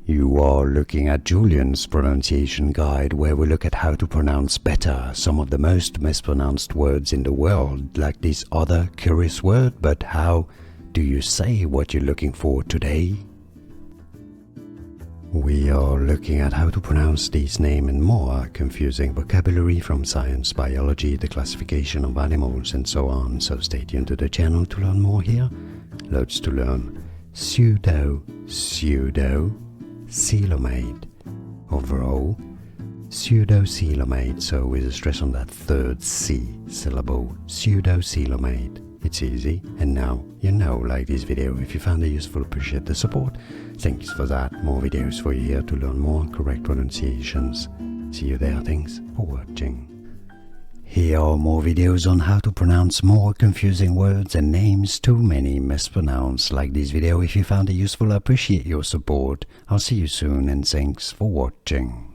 You are looking at Julian's pronunciation guide, where we look at how to pronounce better some of the most mispronounced words in the world, like this other curious word. But how do you say what you're looking for today? We are looking at how to pronounce this name and more confusing vocabulary from science, biology, the classification of animals, and so on. So stay tuned to the channel to learn more here. Loads to learn. Pseudocoelomate. Overall, pseudocoelomate, so with a stress on that third C syllable, pseudocoelomate. It's easy, and now you know. Like this video if you found it useful, appreciate the support. Thanks for that. More videos for you here to learn more correct pronunciations. See you there. Thanks for watching. Here are more videos on how to pronounce more confusing words and names too many mispronounced. Like this video if you found it useful, I appreciate your support. I'll see you soon, and thanks for watching.